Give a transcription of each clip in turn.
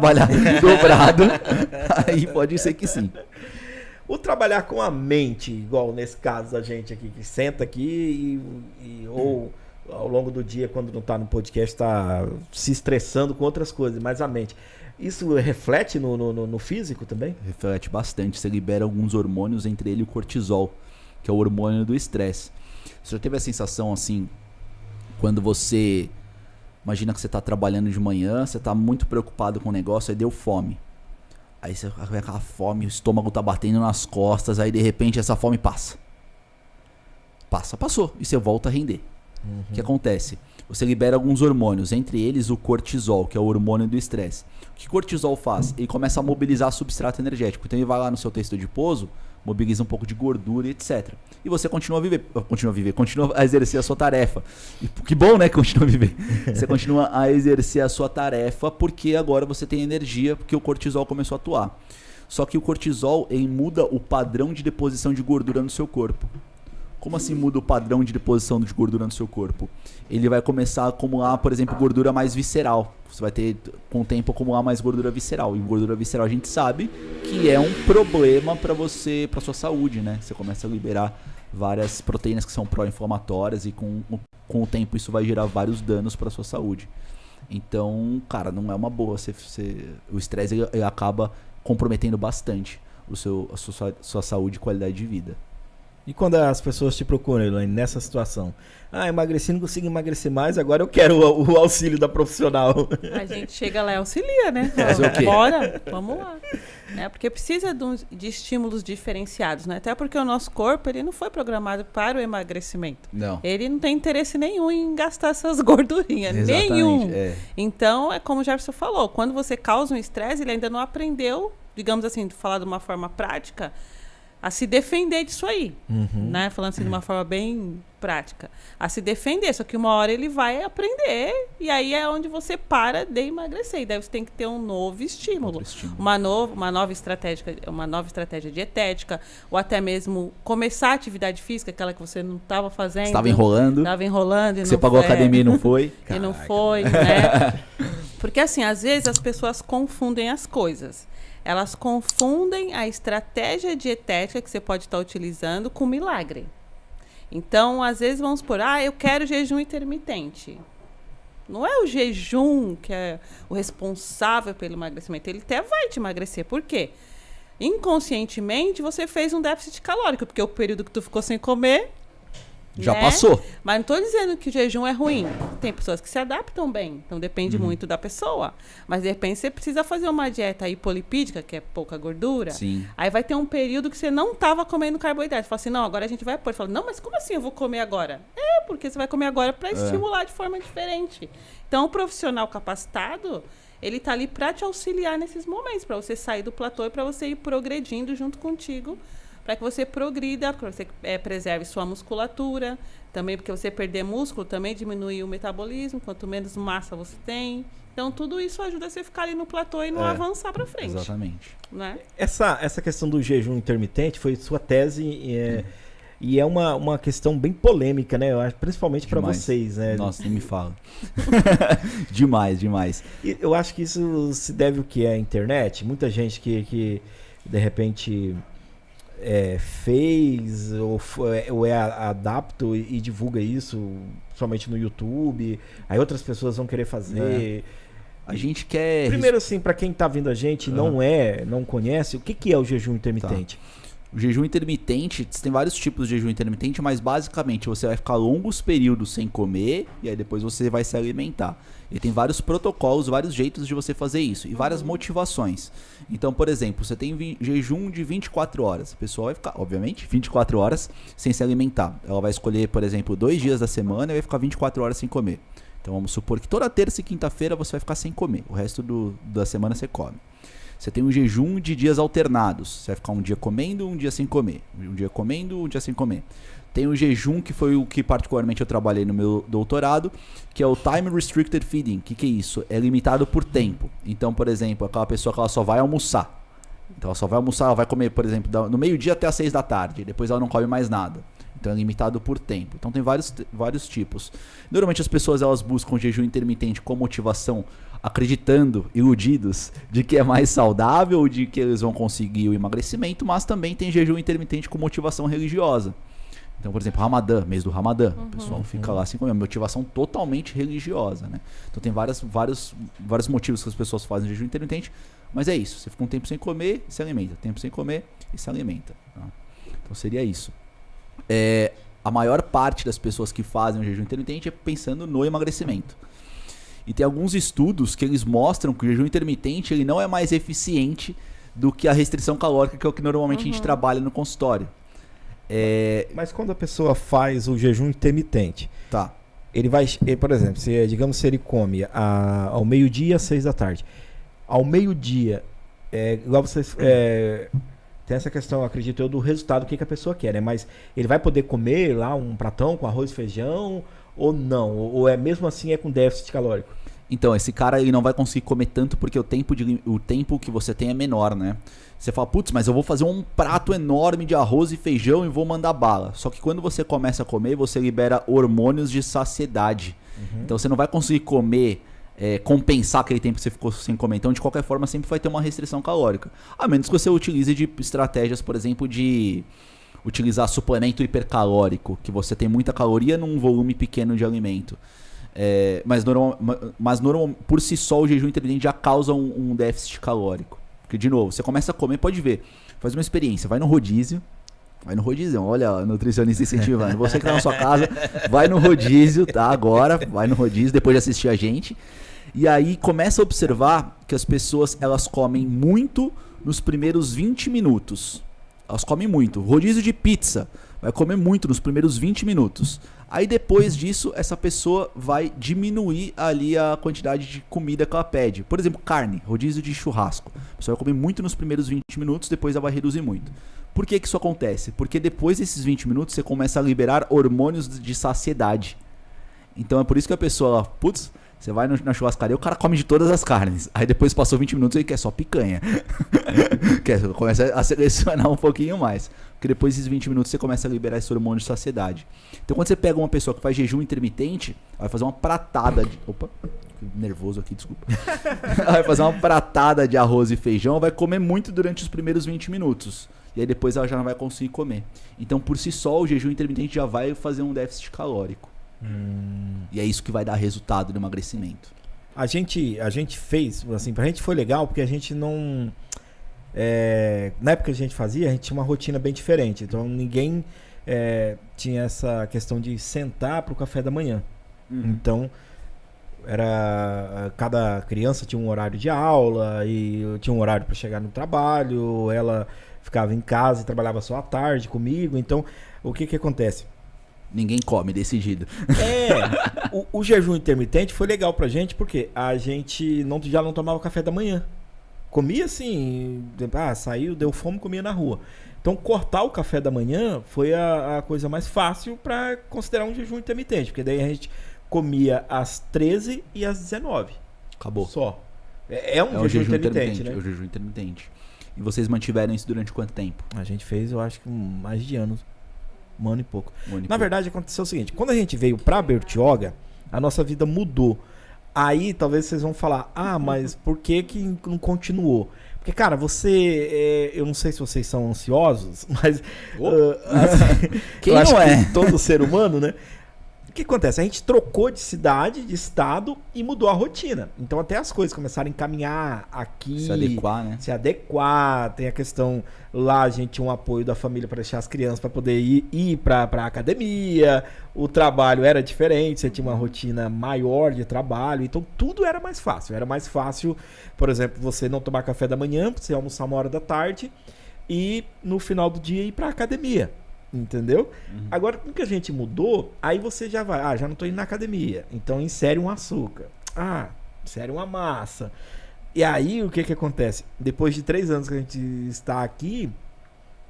trabalhar dobrado, aí pode ser que sim. O trabalhar com a mente, igual nesse caso da gente aqui, que senta aqui ou ao longo do dia, quando não está no podcast, está se estressando com outras coisas, mas a mente. Isso reflete no físico também? Reflete bastante. Você libera alguns hormônios, entre ele o cortisol, que é o hormônio do estresse. Você já teve a sensação assim, quando você... Imagina que você está trabalhando de manhã, você está muito preocupado com o negócio, aí deu fome. Aí você vê aquela fome, o estômago tá batendo nas costas, aí de repente essa fome passa. Passou. E você volta a render. O que acontece? Você libera alguns hormônios, entre eles o cortisol, que é o hormônio do estresse. O que o cortisol faz? Ele começa a mobilizar substrato energético. Então ele vai lá no seu tecido adiposo, mobiliza um pouco de gordura e etc. E você continua a exercer a sua tarefa. E que bom, né? Continua a viver. Você continua a exercer a sua tarefa porque agora você tem energia, porque o cortisol começou a atuar. Só que o cortisol, ele muda o padrão de deposição de gordura no seu corpo. Como assim muda o padrão de deposição de gordura no seu corpo? Ele vai começar a acumular, por exemplo, gordura mais visceral. Você vai ter, com o tempo, acumular mais gordura visceral. E gordura visceral a gente sabe que é um problema para você, para sua saúde, né? Você começa a liberar várias proteínas que são pró-inflamatórias e com o tempo isso vai gerar vários danos para sua saúde. Então, cara, não é uma boa. O estresse ele acaba comprometendo bastante a sua saúde e qualidade de vida. E quando as pessoas te procuram, Elaine, nessa situação? Emagreci, não consigo emagrecer mais, agora eu quero o auxílio da profissional. A gente chega lá e auxilia, né? Fazer o quê? Bora, vamos lá. Porque precisa de estímulos diferenciados, né? Até porque o nosso corpo ele não foi programado para o emagrecimento. Não. Ele não tem interesse nenhum em gastar essas gordurinhas. Exatamente, nenhum. É. Então, é como o Jefferson falou, quando você causa um estresse, ele ainda não aprendeu, digamos assim, falar de uma forma prática, a se defender disso aí, né? Falando assim de uma forma bem prática. A se defender, só que uma hora ele vai aprender e aí é onde você para de emagrecer. E daí você tem que ter um novo estímulo. Uma nova estratégia dietética, ou até mesmo começar a atividade física, aquela que você não estava fazendo. Estava enrolando. E você pagou a academia e não foi. E não foi, né? Porque assim, às vezes as pessoas confundem as coisas. Elas confundem a estratégia dietética que você pode estar utilizando com milagre. Então, às vezes, vamos supor, eu quero jejum intermitente. Não é o jejum que é o responsável pelo emagrecimento. Ele até vai te emagrecer. Por quê? Inconscientemente, você fez um déficit calórico, porque o período que tu ficou sem comer... Já passou. Mas não estou dizendo que o jejum é ruim. Tem pessoas que se adaptam bem. Então depende muito da pessoa. Mas de repente você precisa fazer uma dieta hipolipídica, que é pouca gordura. Sim. Aí vai ter um período que você não estava comendo carboidrato. Você fala assim, não, agora a gente vai pôr. Fala, não, mas como assim eu vou comer agora? Porque você vai comer agora para estimular de forma diferente. Então o profissional capacitado, ele está ali para te auxiliar nesses momentos, para você sair do platô e para você ir progredindo junto contigo, para que você progrida, para que você preserve sua musculatura, também porque você perder músculo também diminui o metabolismo, quanto menos massa você tem. Então, tudo isso ajuda você a ficar ali no platô e não avançar para frente. Exatamente. Né? Essa questão do jejum intermitente foi sua tese e é uma questão bem polêmica, né? Eu acho, principalmente para vocês, né? Nossa, nem me fala. Demais. E eu acho que isso se deve o quê? À internet? Muita gente que de repente... fez ou adapta e divulga isso somente no YouTube, aí outras pessoas vão querer fazer. A gente quer... Primeiro assim, para quem tá vindo a gente não conhece, o que é o jejum intermitente? Tá. O jejum intermitente, tem vários tipos de jejum intermitente, mas basicamente você vai ficar longos períodos sem comer e aí depois você vai se alimentar. E tem vários protocolos, vários jeitos de você fazer isso e várias motivações. Então, por exemplo, você tem jejum de 24 horas. A pessoa vai ficar, obviamente, 24 horas sem se alimentar. Ela vai escolher, por exemplo, 2 dias da semana e vai ficar 24 horas sem comer. Então, vamos supor que toda terça e quinta-feira você vai ficar sem comer. O resto da semana você come. Você tem um jejum de dias alternados. Você vai ficar um dia comendo, um dia sem comer. Um dia comendo, um dia sem comer. Tem o jejum, que foi o que particularmente eu trabalhei no meu doutorado, que é o Time Restricted Feeding. O que é isso? É limitado por tempo. Então, por exemplo, aquela pessoa que ela só vai almoçar. Então, ela só vai almoçar, ela vai comer, por exemplo, no meio-dia até às 6 da tarde. Depois ela não come mais nada. Então, é limitado por tempo. Então, tem vários tipos. Normalmente, as pessoas elas buscam jejum intermitente com motivação acreditando, iludidos, de que é mais saudável, de que eles vão conseguir o emagrecimento, mas também tem jejum intermitente com motivação religiosa. Então, por exemplo, Ramadã, mês do Ramadã, o pessoal fica lá assim com a motivação totalmente religiosa, né? Então tem vários motivos que as pessoas fazem jejum intermitente, mas é isso, você fica um tempo sem comer e se alimenta, tempo sem comer e se alimenta. Tá? Então seria isso. A maior parte das pessoas que fazem o jejum intermitente é pensando no emagrecimento. E tem alguns estudos que eles mostram que o jejum intermitente ele não é mais eficiente do que a restrição calórica, que é o que normalmente a gente trabalha no consultório. Mas quando a pessoa faz o jejum intermitente, Tá. ele vai, por exemplo, digamos se ele come ao meio-dia às 6 da tarde. Ao meio-dia, igual vocês... tem essa questão, acredito eu, do resultado, o que a pessoa quer, né? Mas ele vai poder comer lá um pratão com arroz e feijão ou não? Ou mesmo assim com déficit calórico? Então, esse cara ele não vai conseguir comer tanto porque o tempo que você tem é menor, né? Você fala, putz, mas eu vou fazer um prato enorme de arroz e feijão e vou mandar bala. Só que quando você começa a comer, você libera hormônios de saciedade. Então você não vai conseguir comer, compensar aquele tempo que você ficou sem comer. Então, de qualquer forma, sempre vai ter uma restrição calórica. A menos que você utilize de estratégias, por exemplo, de utilizar suplemento hipercalórico, que você tem muita caloria num volume pequeno de alimento. Mas por si só o jejum intermitente já causa um déficit calórico. Porque, de novo, você começa a comer, pode ver, faz uma experiência, vai no rodízio, olha a nutricionista incentivando, você que tá na sua casa, vai no rodízio, tá, agora, vai no rodízio, depois de assistir a gente, e aí começa a observar que as pessoas, elas comem muito nos primeiros 20 minutos, elas comem muito, rodízio de pizza, vai comer muito nos primeiros 20 minutos. Aí depois disso, essa pessoa vai diminuir ali a quantidade de comida que ela pede. Por exemplo, carne, rodízio de churrasco. A pessoa vai comer muito nos primeiros 20 minutos, depois ela vai reduzir muito. Por que isso acontece? Porque depois desses 20 minutos, você começa a liberar hormônios de saciedade. Então é por isso que a pessoa, putz, você vai na churrascaria, o cara come de todas as carnes. Aí depois passou 20 minutos e ele quer só picanha. Começa a selecionar um pouquinho mais. Porque depois desses 20 minutos você começa a liberar esse hormônio de saciedade. Então quando você pega uma pessoa que faz jejum intermitente, vai fazer uma pratada de... Opa, nervoso aqui, desculpa. Vai fazer uma pratada de arroz e feijão, vai comer muito durante os primeiros 20 minutos. E aí depois ela já não vai conseguir comer. Então por si só o jejum intermitente já vai fazer um déficit calórico. E é isso que vai dar resultado no emagrecimento. A gente fez, assim, pra gente foi legal porque a gente não... na época que a gente fazia, a gente tinha uma rotina bem diferente. Então ninguém tinha essa questão de sentar pro café da manhã. Então cada criança tinha um horário de aula e eu tinha um horário para chegar no trabalho. Ela ficava em casa e trabalhava só à tarde comigo. Então o que acontece? Ninguém come, decidido. O jejum intermitente foi legal pra gente porque a gente já não tomava café da manhã. Comia assim, saiu, deu fome, comia na rua. Então cortar o café da manhã foi a coisa mais fácil para considerar um jejum intermitente, porque daí a gente comia às 13 e às 19. Acabou. Só. É um jejum intermitente, né? É o jejum intermitente. E vocês mantiveram isso durante quanto tempo? A gente fez, eu acho que mais de anos. Um ano e pouco. Na verdade, aconteceu o seguinte. Quando a gente veio pra Bertioga, a nossa vida mudou. Aí, talvez vocês vão falar, mas por que não continuou? Porque, cara, eu não sei se vocês são ansiosos, mas... assim, quem não é? Todo ser humano, né? O que acontece? A gente trocou de cidade, de estado e mudou a rotina. Então até as coisas começaram a encaminhar aqui. Se adequar, né? Se adequar. Tem a questão lá, a gente tinha um apoio da família para deixar as crianças para poder ir para a academia. O trabalho era diferente, você tinha uma rotina maior de trabalho. Então tudo era mais fácil. Era mais fácil, por exemplo, você não tomar café da manhã, você almoçar 1h da tarde e no final do dia ir para a academia. Entendeu? Agora, com que a gente mudou, aí você já vai, já não tô indo na academia, então insere um açúcar, insere uma massa. E aí, o que acontece? Depois de 3 anos que a gente está aqui,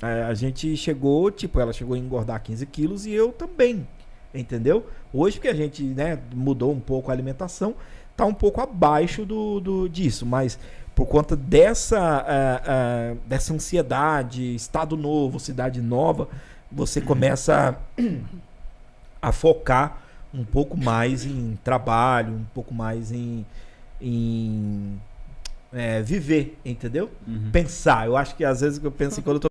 a gente chegou, ela chegou a engordar 15 quilos e eu também, entendeu? Hoje, que a gente, né, mudou um pouco a alimentação, tá um pouco abaixo disso, mas por conta dessa ansiedade, estado novo, cidade nova, você começa a focar um pouco mais em trabalho, um pouco mais em viver, entendeu? Pensar. Eu acho que às vezes eu penso quando eu tô